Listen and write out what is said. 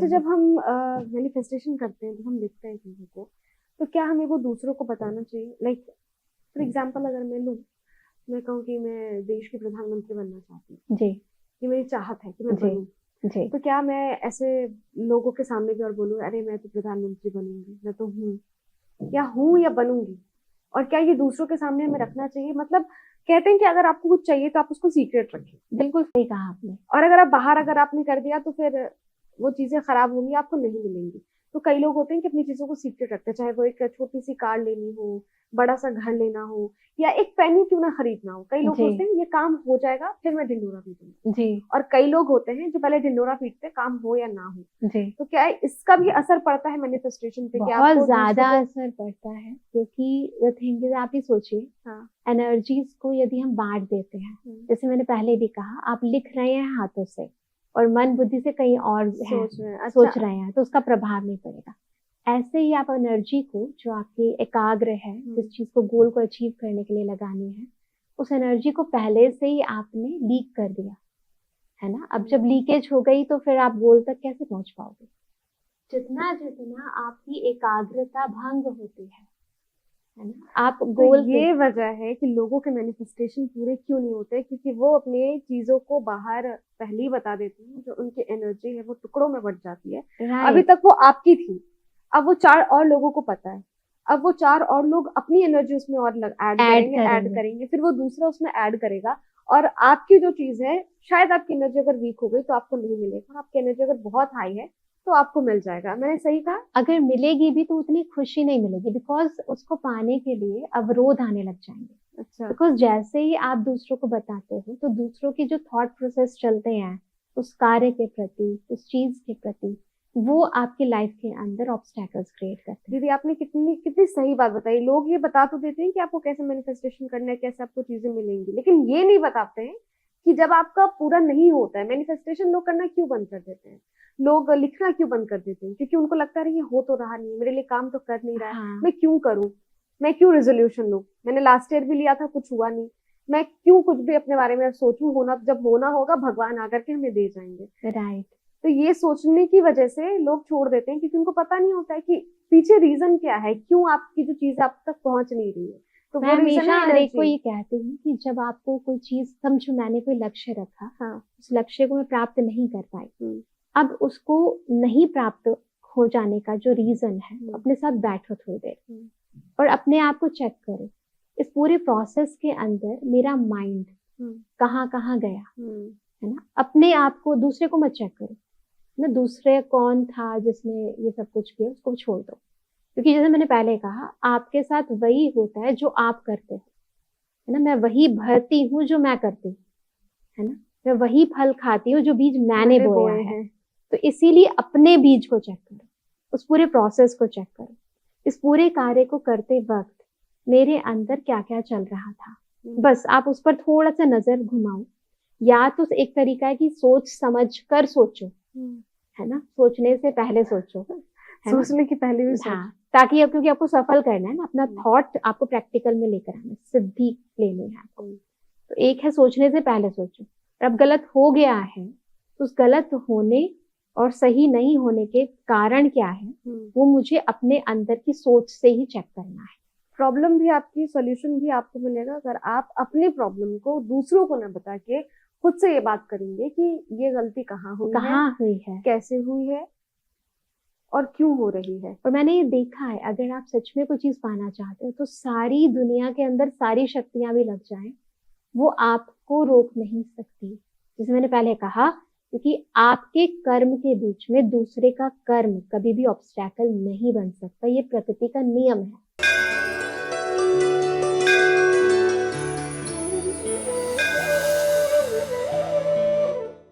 अच्छा, जब हम मैनिफेस्टेशन करते हैं तो हम लिखते हैं चीजों को, तो क्या हमें वो दूसरों को बताना चाहिए? लाइक फॉर एग्जाम्पल अगर मैं लूँ, मैं कहूँ कि मैं देश की प्रधानमंत्री बनना चाहती हूँ, जी। ये मेरी चाहत है कि मैं जी। बनूँ, जी। तो क्या मैं ऐसे लोगों के सामने भी और बोलूँ अरे मैं तो प्रधानमंत्री बनूंगी, मैं तो हूँ, या हूँ या बनूंगी? और क्या ये दूसरों के सामने हमें रखना चाहिए? मतलब कहते हैं कि अगर आपको कुछ चाहिए तो आप उसको सीक्रेट रखें, बिल्कुल सही कहा आपने। और अगर आप बाहर अगर आपने कर दिया तो फिर वो चीजें खराब होंगी, आपको नहीं मिलेंगी। तो कई लोग होते हैं कि अपनी चीजों को सीक्रेट रखते हैं, चाहे वो एक छोटी सी कार लेनी हो, बड़ा सा घर लेना हो, या एक पेनी क्यों ना खरीदना हो। कई लोग जी। सोचते हैं ये काम हो जाएगा फिर मैं ढिंडोरा पीटूंगा, जी। और कई लोग होते हैं जो पहले ढिंडोरा पीटते हैं, काम हो या ना हो। जी। तो क्या इसका भी असर पड़ता है मैनिफेस्टेशन पे, कि बहुत आपको दूसरों ज्यादा को? असर पड़ता है, क्योंकि द थिंग इज, आप ही सोचिए, हाँ। एनर्जीज को यदि हम बांट देते हैं, हम्म, जैसे मैंने पहले भी कहा, आप लिख रहे हैं हाथों से और मन बुद्धि से कहीं और है, सोच रहे हैं, अच्छा। सोच रहे हैं, तो उसका प्रभाव नहीं पड़ेगा। ऐसे ही आप एनर्जी को, जो आपकी एकाग्र है, जिस चीज को, गोल को अचीव करने के लिए लगानी है, उस एनर्जी को पहले से ही आपने लीक कर दिया है ना। अब जब लीकेज हो गई तो फिर आप गोल तक कैसे पहुंच पाओगे? जितना जितना आपकी एकाग्रता भंग होती है ना, आप तो गोल के। ये वजह है कि लोगों के मैनिफेस्टेशन पूरे क्यों नहीं होते, क्योंकि वो अपने चीजों को बाहर पहले ही बता देते हैं, जो उनकी एनर्जी है वो टुकड़ों में बट जाती है। अभी राइट। तक वो आपकी थी, अब वो चार और लोगों को पता है, अब वो चार और लोग अपनी एनर्जी उसमें और ऐड ऐड करेंगे, ऐड करेंगे। करेंगे, फिर वो दूसरा उसमें ऐड करेगा। और आपकी जो चीज है, शायद आपकी एनर्जी अगर वीक हो गई तो आपको नहीं मिलेगा, आपकी एनर्जी अगर बहुत हाई है तो आपको मिल जाएगा। मैंने सही कहा? अगर मिलेगी भी तो उतनी खुशी नहीं मिलेगी, बिकॉज उसको पाने के लिए अवरोध आने लग जाएंगे। अच्छा। बिकॉज जैसे ही आप दूसरों को बताते हो, तो दूसरों की जो थॉट प्रोसेस चलते हैं उस कार्य के प्रति, उस चीज के प्रति, वो आपकी लाइफ के अंदर ऑब्स्टैकल्स क्रिएट करते हैं। दीदी आपने कितनी कितनी सही बात बताई। लोग ये बता तो देते हैं कि आपको कैसे मैनिफेस्टेशन करना है, कैसे आपको चीजें मिलेंगी, लेकिन ये नहीं बताते हैं कि जब आपका पूरा नहीं होता है मैनिफेस्टेशन, लोग करना क्यों बंद कर देते हैं, लोग लिखना क्यों बंद कर देते हैं? क्योंकि उनको लगता है ये हो तो रहा नहीं, मेरे लिए काम तो कर नहीं रहा है, हाँ। मैं क्यों करूं, मैं क्यों रेजोल्यूशन लूं, मैंने लास्ट ईयर भी लिया था कुछ हुआ नहीं, मैं क्यों कुछ भी अपने बारे में सोचूं, होना जब होना होगा भगवान आकर के हमें दे जाएंगे। राइट। तो ये सोचने की वजह से लोग छोड़ देते हैं, क्योंकि उनको पता नहीं होता है कि पीछे रीजन क्या है, क्यों आपकी जो चीज आप तक पहुंच नहीं रही है। तो मैं वो रीजन हमेशा है हर एक को एनर्जी। ये कहती हूँ कि जब आपको कोई चीज, समझो मैंने कोई लक्ष्य रखा, हाँ। उस लक्ष्य को मैं प्राप्त नहीं कर पाई, हम्म। अब उसको नहीं प्राप्त हो जाने का जो रीजन है, तो हम्म। अपने साथ बैठो थोड़ी देर हम्म। और अपने आप को चेक करो, इस पूरे प्रोसेस के अंदर मेरा माइंड हम्म। कहाँ कहाँ गया, हम्म। है ना। अपने आप को, दूसरे को मत चेक करो ना, दूसरे कौन था जिसने ये सब कुछ किया, उसको छोड़ दो। क्योंकि जैसे मैंने पहले कहा, आपके साथ वही होता है जो आप करते हो, है ना। मैं वही भरती हूँ जो मैं करती हूँ, है ना। मैं वही फल खाती हूँ जो बीज मैंने मैंने बोया बोए है। हैं। तो इसीलिए अपने बीज को चेक करो, उस पूरे प्रोसेस को चेक करो, इस पूरे कार्य को करते वक्त मेरे अंदर क्या क्या चल रहा था। बस आप उस पर थोड़ा सा नजर घुमाओ। या तो एक तरीका है कि सोच समझ कर सोचो, है ना, सोचने से पहले सोचो, है ना। सोचने की पहले भी सोच। हाँ, ताकि अब, क्योंकि आपको सफल करना है ना, अपना थॉट आपको प्रैक्टिकल में लेकर आना है, सिद्धि लेनी है आपको। तो एक है सोचने से पहले सोचो, और अब गलत हो गया है तो उस गलत होने और सही नहीं होने के कारण क्या है, वो मुझे अपने अंदर की सोच से ही चेक करना है। प्रॉब्लम भी आपकी, सॉल्यूशन भी आपको मिलेगा, अगर आप अपने प्रॉब्लम को दूसरों को ना बता के खुद से ये बात करेंगे कि ये गलती कहाँ हुई है, कहाँ हुई है, कैसे हुई है, और क्यों हो रही है। और मैंने ये देखा है, अगर आप सच में कोई चीज पाना चाहते हो तो सारी दुनिया के अंदर सारी शक्तियां भी लग जाएं, वो आपको रोक नहीं सकती। जैसे मैंने पहले कहा, क्योंकि आपके कर्म के बीच में दूसरे का कर्म कभी भी ऑब्स्टैकल नहीं बन सकता, ये प्रकृति का नियम है।